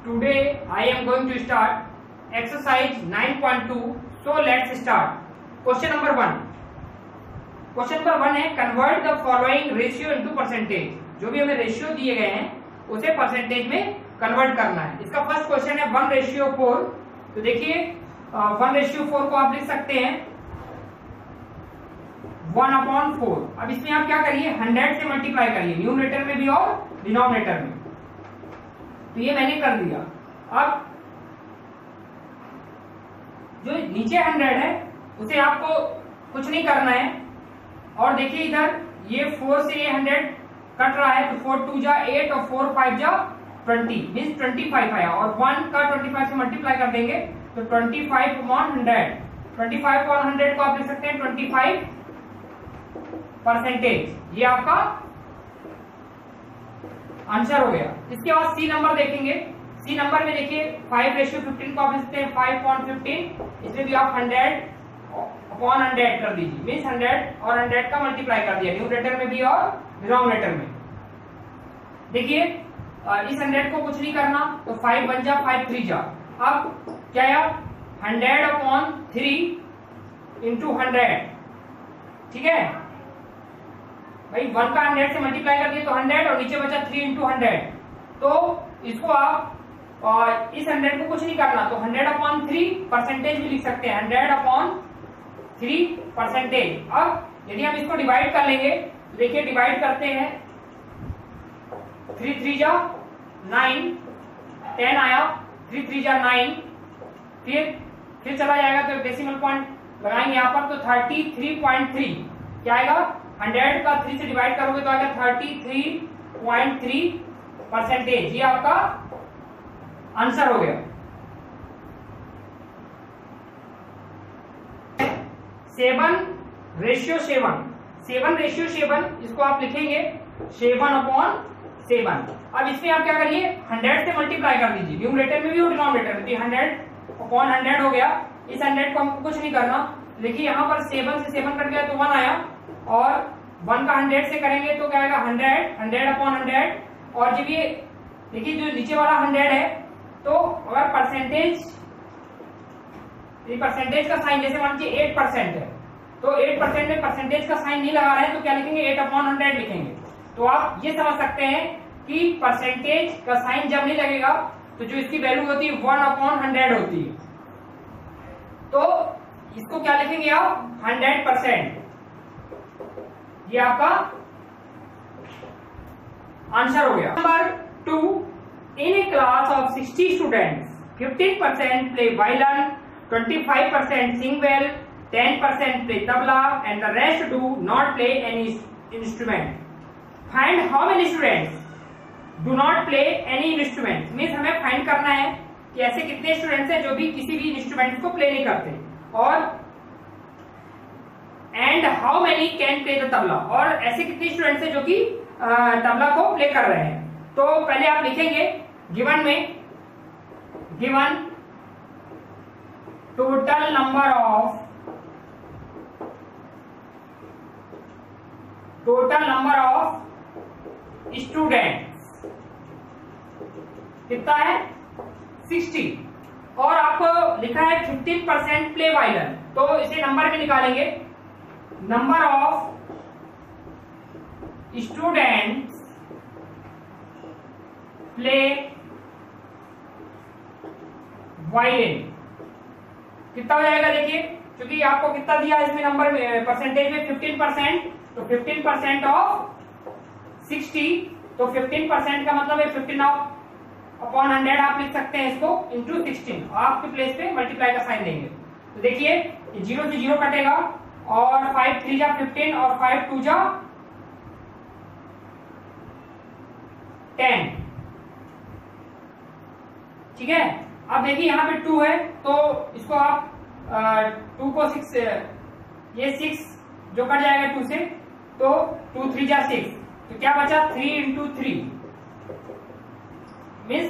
Today I am going to start exercise 9.2. So let's start. Question number 1. Question number 1 है convert the following ratio into percentage. जो भी हमें ratio दिए गए हैं उसे परसेंटेज में कन्वर्ट करना है. इसका फर्स्ट क्वेश्चन है 1:4. तो देखिए 1:4 को आप लिख सकते हैं 1/4. अब इसमें आप क्या करिए 100 से मल्टीप्लाई करिए, न्यूमरेटर में भी और डिनोमिनेटर में. तो ये मैंने कर दिया. अब जो नीचे 100 है उसे आपको कुछ नहीं करना है. और देखिए इधर ये 4 से ये 100 कट रहा है तो 4 2 जा 8 और 4 5 जा 20 मीन्स 25 आया. और 1 का 25 से मल्टीप्लाई कर देंगे तो 25/100. 25/100 को आप लिख सकते हैं 25%. ये आपका आंसर हो गया. इसके बाद सी नंबर देखेंगे. सी नंबर में देखिए 5:15 को आप लिख सकते हैं 5/15. इसमें भी आप 100/100 कर दीजिए मीन्स 100 और 100 का मल्टीप्लाई कर दिया, न्यूमरेटर में भी और डिनोमिनेटर में. देखिए इस 100 को कुछ नहीं करना तो 5 बन जा 5 3 जा. अब क्या है 100/3 इंटू 100. ठीक है भाई 1 का 100 से मल्टीप्लाई कर दिए तो 100 और नीचे बचा 3 इंटू 100. तो इसको आप और इस 100 को कुछ नहीं करना तो 100/3 परसेंटेज भी लिख सकते हैं 100/3 परसेंटेज. अब यदि हम इसको डिवाइड कर लेंगे तो देखिए डिवाइड करते हैं 3 3 जा 9 10 आया 3 3 जा 9. फिर चला जाएगा तो डेसिमल पॉइंट लगाएंगे यहाँ पर तो 33.3. क्या आएगा 100 का 3 से डिवाइड करोगे तो आएगा 33.3 परसेंटेज. ये आपका आंसर हो गया. 7:7. 7:7 इसको आप लिखेंगे 7/7. अब इसमें आप क्या करिए 100 से मल्टीप्लाई कर दीजिए, न्यूमरेटर में भी और डिनोमिनेटर में. 100/100 हो गया. इस 100 को हमको कुछ नहीं करना. देखिए यहाँ पर 7 से 7 कट गया तो 1 आया. और 1 का 100 से करेंगे तो क्या आएगा 100/100. और जब ये देखिए जो नीचे वाला 100 है तो अगर परसेंटेज का साइन जैसे मान लीजिए 8% है तो 8% में परसेंटेज का साइन नहीं लगा रहे हैं तो क्या लिखेंगे 8/100 लिखेंगे. तो आप ये समझ सकते हैं कि परसेंटेज का साइन जब नहीं लगेगा तो जो इसकी वैल्यू होती है 1/100 होती है. तो इसको क्या लिखेंगे आप 100%. ये आपका आंसर हो गया. Number 2. In a class of 60 students, 15% play violin, 25% sing well, 10% play tabla, and the rest do not play any instrument. Find how many students do not play any instrument. Means हमें find करना है कि ऐसे कितने students हैं जो भी किसी भी इंस्ट्रूमेंट को प्ले नहीं करते. और and how many can play the tabla. और ऐसे कितने स्टूडेंट्स हैं जो कि तबला को प्ले कर रहे हैं. तो पहले आप लिखेंगे गिवन में टोटल नंबर ऑफ स्टूडेंट्स कितना है 60. और आपको लिखा है 15% प्ले वायलिन तो इसे नंबर में निकालेंगे. Number of students play violin कितना हो जाएगा. देखिए क्योंकि आपको कितना दिया इसमें नंबर में परसेंटेज में 15%. तो 15% ऑफ 60 तो 15% का मतलब है 15/100 आप लिख सकते हैं इसको इंटू 16. आपके प्लेस पे मल्टीप्लाई का साइन देंगे. तो देखिए 0 से 0 कटेगा और 5 3 जा 15 और 5 2 जा 10. ठीक है. अब देखिए यहाँ पे 2 है तो इसको आप 2 को 6 ये 6 जो कट जाएगा 2 से तो 2 3 जा 6. तो क्या बचा 3 इंटू 3 मीन्स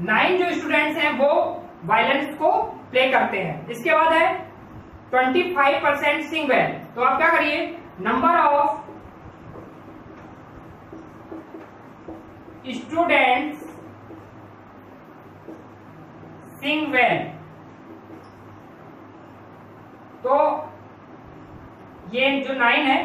9 जो स्टूडेंट्स हैं वो वायलिन को प्ले करते हैं. इसके बाद है 25% सिंग वेल. तो आप क्या करिए number of students Singh well. तो ये जो 9 है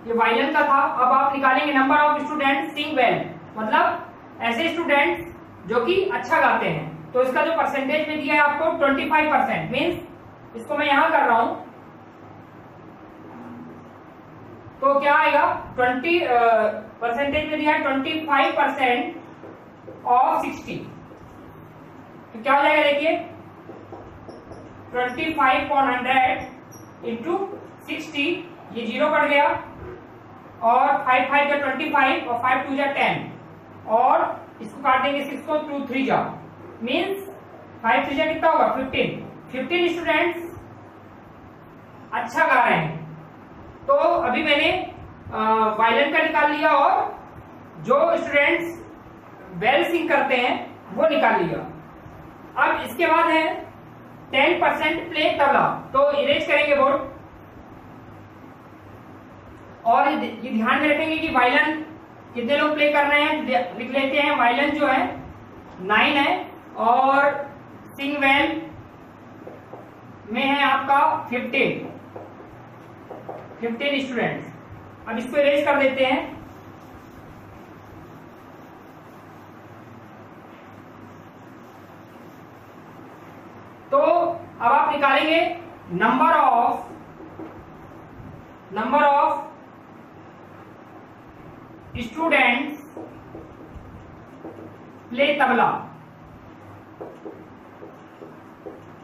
ये वायलिन का था। अब आप निकालेंगे number of student Singh well, मतलब ऐसे स्टूडेंट्स जो कि अच्छा गाते हैं। तो इसका जो परसेंटेज में दिया है आपको 25%, मीन्स इसको मैं यहां कर रहा हूं तो क्या आएगा 20 परसेंटेज में दिया है 25% ऑफ 60। तो क्या हो जाएगा देखिए 25/100 इंटू 60, ये 0 कट गया और 5 5 जा 25 और 5 2 जा 10 और इसको काट देंगे 6 को 2 3 जा, मीन्स 5 3 जा कितना होगा 15 स्टूडेंट्स अच्छा गा रहे हैं। तो अभी मैंने वायलिन का निकाल लिया और जो स्टूडेंट्स वेल सिंग करते हैं वो निकाल लिया। अब इसके बाद है 10% प्ले तबला। तो इरेज करेंगे बोर्ड और ये ध्यान में रखेंगे कि वायलिन कितने लोग प्ले कर रहे हैं। लिख लेते हैं वायलिन जो है 9 है और सिंग वेल में है आपका 15 स्टूडेंट्स। अब इसको इरेज कर देते हैं। तो अब आप निकालेंगे number of students play tabla,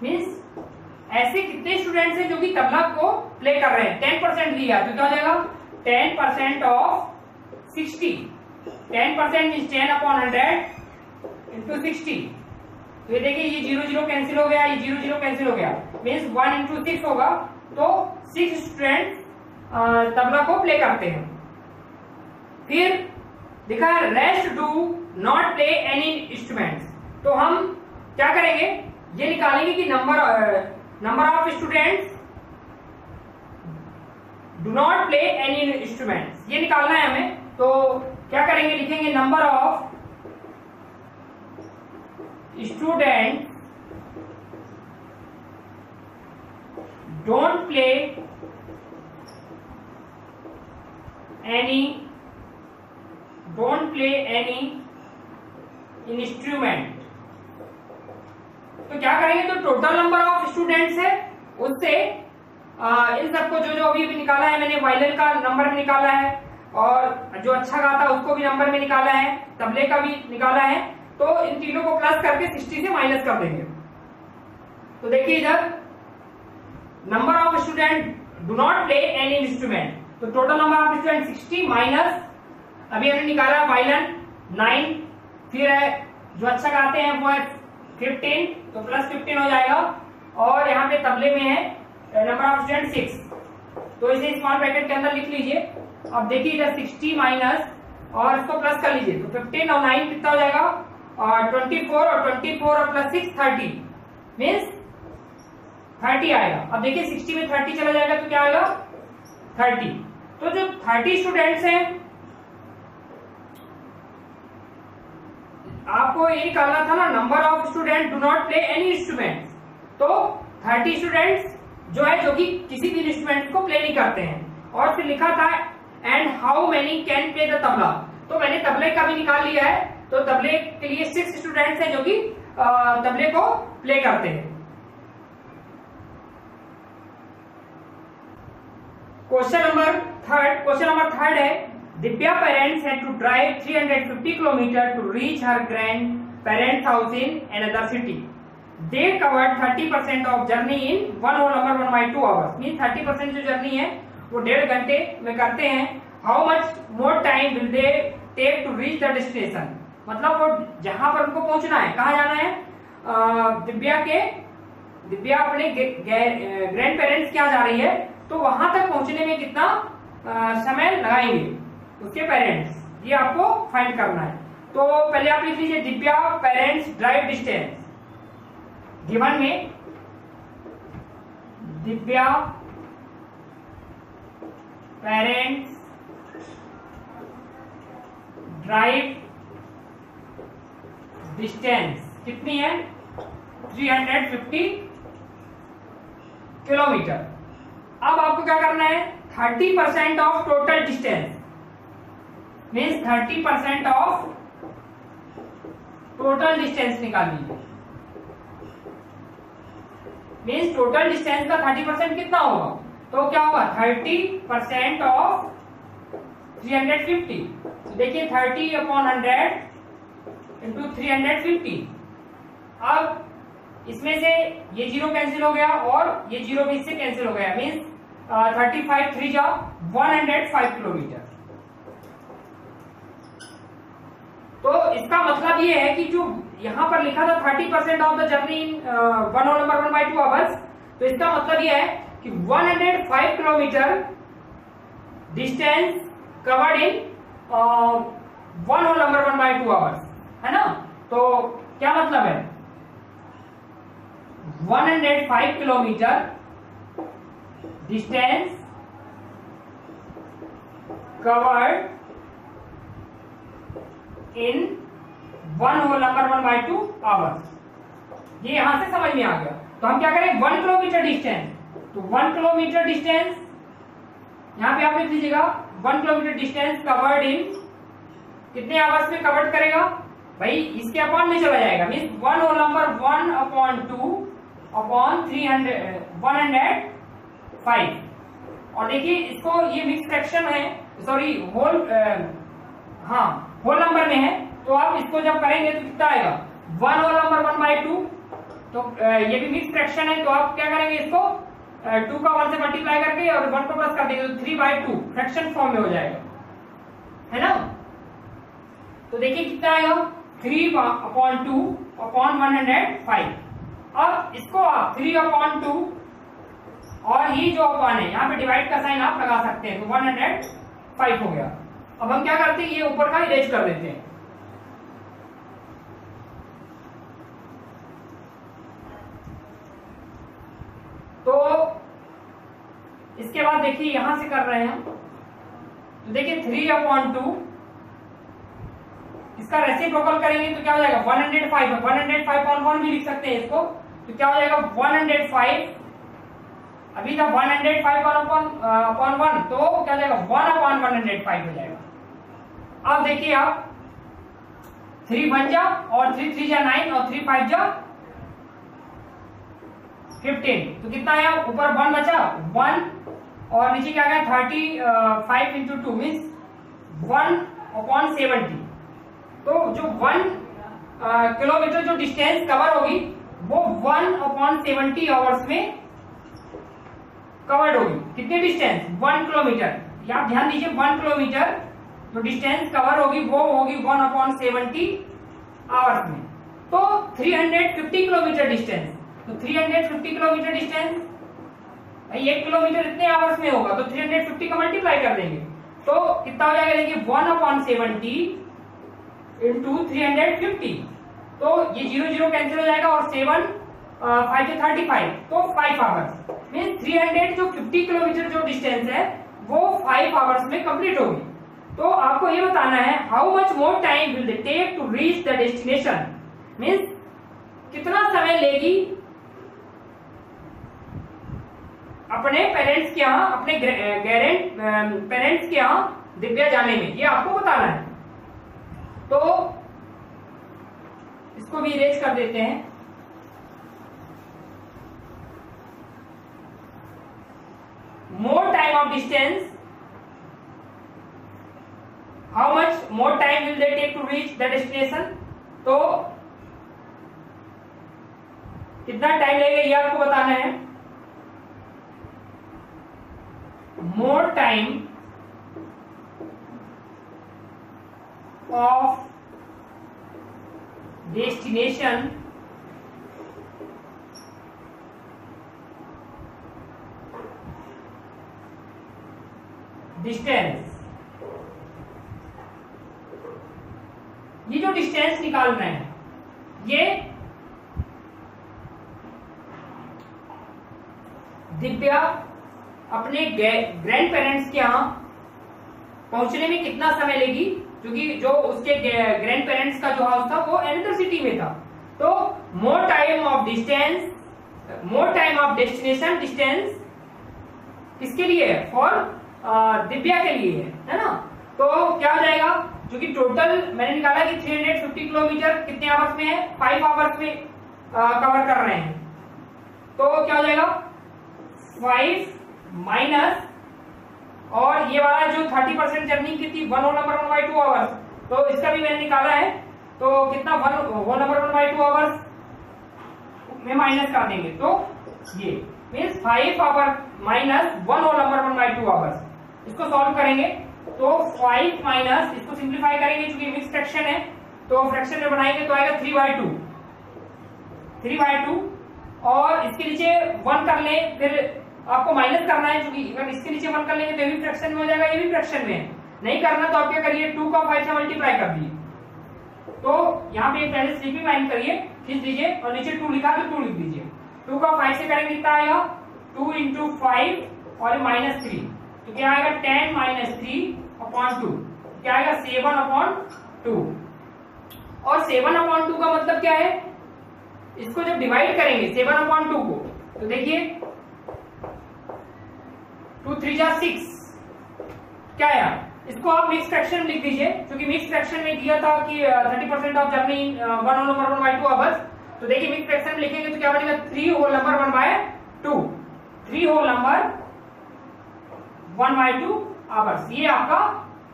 means ऐसे कितने स्टूडेंट्स हैं जो कि तबला को प्ले कर रहे हैं। 10% लिया तो क्या हो जाएगा 10% ऑफ 60। 10% means 10/100 into 60। तो ये देखिए ये 0 0 कैंसिल हो गया, ये 0 0 कैंसिल हो गया, मीन्स 1 इंटू 6 होगा। तो 6 स्टूडेंट्स तबला को प्ले करते हैं। फिर लिखा है rest do not play any instruments. तो हम क्या करेंगे ये निकालेंगे कि number of students do not play any instruments, ये निकालना है हमें। तो क्या करेंगे लिखेंगे number of students don't play any instrument. तो क्या करेंगे तो टोटल नंबर ऑफ स्टूडेंट्स है उससे इन सबको जो अभी निकाला है मैंने, वायलिन का नंबर भी निकाला है और जो अच्छा गाता है उसको भी नंबर में निकाला है, तबले का भी निकाला है। तो इन तीनों को प्लस करके 60 से माइनस कर देंगे। तो देखिए इधर number of student do not play any instrument, तो total number of student 60 minus अभी हमने निकाला वायलिन 9, फिर है जो अच्छा गाते हैं वो है 15, तो प्लस 15 हो जाएगा। और यहाँ पे तबले में है नंबर ऑफ स्टूडेंट 6, तो इसे स्मॉल ब्रैकेट के अंदर लिख लीजिए। अब देखिए इधर 60 माइनस और इसको प्लस कर लीजिए, तो 15 और 9 कितना हो जाएगा और 24 और प्लस 6 30, मीन्स 30 आएगा। अब देखिए 60 में 30 चला जाएगा तो क्या आएगा 30। तो जो 30 स्टूडेंट्स हैं आपको ये निकालना था ना number of student do not play any instrument. तो 30 स्टूडेंट्स जो है जो कि किसी भी इंस्ट्रूमेंट को प्ले नहीं करते हैं। और फिर लिखा था and how many can play the tabla, तो मैंने तबले का भी निकाल लिया है। तो तबले के लिए 6 स्टूडेंट्स हैं जो कि तबले को प्ले करते हैं। क्वेश्चन नंबर थर्ड है Divya parents had to drive 350 kilometre to reach her grand parents house in another city. They covered 30% of journey in 1 whole number 1/2 hours, mean 30% जो जर्नी है वो 1.5 घंटे में करते हैं। How much more time will they take to reach the destination, मतलब वो जहां पर उनको पहुंचना है, कहाँ जाना है, दिव्या अपने ग्रैंड पेरेंट्स के यहाँ जा रही है, तो वहां तक पहुंचने में कितना समय लगाएंगे उसके पेरेंट्स, ये आपको फाइंड करना है। तो पहले आप लिख लीजिए Divya parents drive distance, given में दिव्या पेरेंट्स ड्राइव डिस्टेंस कितनी है 350 किलोमीटर। अब आपको क्या करना है 30% of total distance means 30% of total distance निकाल लीजिए। मीन्स टोटल डिस्टेंस का 30% कितना होगा, तो क्या होगा 30% ऑफ 350। तो देखिए 30/100 इंटू 350। अब इसमें से ये जीरो कैंसिल हो गया और ये जीरो भी इससे कैंसिल हो गया। मीन्स 35 3 जा 105 किलोमीटर। तो इसका मतलब ये है कि जो यहां पर लिखा था 30% of the journey in 1 whole number 1/2 hours, तो इसका मतलब ये है कि 105 kilometre distance covered in 1 whole number 1/2 hours, है ना। तो क्या मतलब है 105 kilometre distance covered in 1 whole number 1/2 hours. ये यहां से समझ में आ गया। तो हम क्या करें 1 किलोमीटर डिस्टेंस, तो 1 किलोमीटर डिस्टेंस यहां पे आप लिख लीजिएगा 1 किलोमीटर डिस्टेंस कवर्ड इन कितने आवर्स में कवर्ड करेगा भाई, इसके अपॉन में चला जाएगा। Means 1 whole number 1/2/105। और देखिए इसको ये मिक्स फ्रैक्शन है, सॉरी होल होल नंबर में है, तो आप इसको जब करेंगे तो कितना आएगा 1 होल नंबर 1/2। तो ये भी मिक्स फ्रैक्शन है, तो आप क्या करेंगे इसको 2 का 1 से मल्टीप्लाई करके और 1 को प्लस कर देंगे तो 3/2 फ्रैक्शन फॉर्म में हो जाएगा, है ना। तो देखिए कितना आएगा 3/2/105। अब इसको आप 3/2 और ये जो अपॉन है यहाँ पे डिवाइड का साइन आप लगा सकते हैं, तो 105 हो गया। अब हम क्या करते हैं ये ऊपर का इरेज कर देते हैं। तो इसके बाद देखिए यहां से कर रहे हैं हम, तो देखिए 3/2 इसका रेसिप्रोकल करेंगे तो क्या हो जाएगा 105 है, 105/1 भी लिख सकते हैं इसको। तो क्या हो जाएगा 105, अभी था 105/1, तो क्या हो जाएगा 1/105 हो जाएगा। अब देखिए आप 3 1 जा और 3 3 जा 9 और 3 5 जा 15, तो कितना आया ऊपर 1 बचा 1 और नीचे क्या गया 35 इंटू 2 मीन्स 1/70। तो जो 1 किलोमीटर जो डिस्टेंस कवर होगी वो 1/70 आवर्स में कवर्ड होगी। कितनी डिस्टेंस 1 किलोमीटर, आप ध्यान दीजिए 1 किलोमीटर जो डिस्टेंस कवर होगी वो होगी 1/70 आवर्स में। तो 350 किलोमीटर डिस्टेंस, तो 350 किलोमीटर डिस्टेंस 1 किलोमीटर इतने आवर्स में होगा, तो 350 का मल्टीप्लाई कर देंगे तो कितना हो जाएगा देखिए 1/70 इंटू 350। तो ये 0 0 कैंसिल हो जाएगा और 7 5 से 35, तो 5 आवर्स मीन 350 किलोमीटर जो डिस्टेंस है वो 5 आवर्स में कंप्लीट होगी। तो आपको ये बताना है how much more time will they take to reach the destination, means कितना समय लेगी अपने पेरेंट्स के यहाँ, अपने पेरेंट्स के यहाँ दिव्या जाने में, ये आपको बताना है। तो इसको भी इरेज कर देते हैं। More time of distance, how much more time will they take to reach the destination, तो कितना टाइम लगेगा ये आपको बताना है। More time of destination distance, ये जो डिस्टेंस निकाल रहे हैं ये दिव्या अपने ग्रैंड पेरेंट्स के यहाँ पहुंचने में कितना समय लेगी क्योंकि जो उसके ग्रैंड पेरेंट्स का जो हाउस था वो अनदर सिटी में था। तो मोर टाइम ऑफ डेस्टिनेशन डिस्टेंस किसके लिए है? फॉर दिव्या के लिए है ना। तो क्या हो जाएगा, क्योंकि टोटल मैंने निकाला कि 350 किलोमीटर कितने आवर्स में है? 5 आवर्स में कवर कर रहे हैं। तो क्या हो जाएगा 5 माइनस, और ये वाला जो 30% जर्नी की थी 1 होल नंबर 1/2 आवर्स, तो इसका भी मैंने निकाला है। तो कितना 1 होल नंबर 1/2 आवर्स में माइनस कर देंगे, तो ये means 5 hour minus 1 whole number 1/2 hours. इसको सॉल्व करेंगे तो 5 माइनस, इसको सिंप्लीफाई करेंगे क्योंकि मिक्स फ्रैक्शन है, तो फ्रैक्शन में बनाएंगे तो आएगा 3/2, और इसके नीचे 1 कर लें, फिर आपको माइनस करना है, क्योंकि अगर इसके नीचे 1 कर लेंगे तो ये भी फ्रैक्शन में हो जाएगा, ये भी फ्रैक्शन में है। नहीं करना तो आप क्या करिए, 2 का 5 से मल्टीप्लाई कर दिए। तो यहाँ पे पहले स्लीपिंग लाइन करिए, खींच दीजिए, और नीचे 2 लिखा तो 2 लिख दीजिए। 2 का 5 से करेंगे कितना आएगा, 2 × 5 और -3, तो क्या आएगा 10 - 3/2, क्या आएगा 7/2। और 7/2 का मतलब क्या है, इसको जब डिवाइड करेंगे 7/2 को, तो देखिए 2 3 जा 6, क्या है, इसको आप मिक्स फ्रैक्शन में लिख दीजिए, क्योंकि मिक्स फ्रैक्शन में दिया था कि 30% of journey 1 whole number 1/2 hours. तो देखिए मिक्स फ्रैक्शन में लिखेंगे तो क्या बनेगा 3 whole number 1/2, 3 whole number 1/2 hours, ये आपका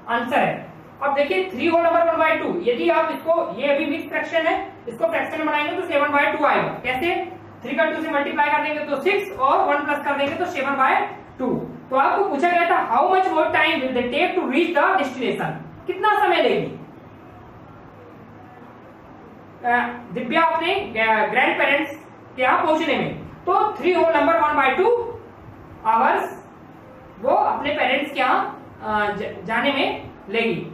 आंसर है। अब देखिए 3 होल नंबर 1/2, यदि आप इसको, ये अभी मिक्स फ्रैक्शन है, इसको फ्रैक्शन में बनाएंगे तो 7/2 आएगा। कैसे, 3 का 2 से मल्टीप्लाई कर देंगे तो 6, और 1 प्लस कर देंगे तो 7/2। तो आपको पूछा गया था how much more time will they take to reach the destination, कितना समय लेगी दिव्या अपने ग्रैंड पेरेंट्स के यहाँ पहुंचने में। तो 3 होल नंबर 1/2 आवर्स वो अपने पेरेंट्स के यहाँ जाने में लेगी।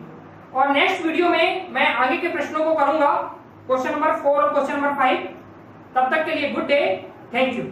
और नेक्स्ट वीडियो में मैं आगे के प्रश्नों को करूंगा, क्वेश्चन नंबर 4 और क्वेश्चन नंबर 5। तब तक के लिए गुड डे, थैंक यू।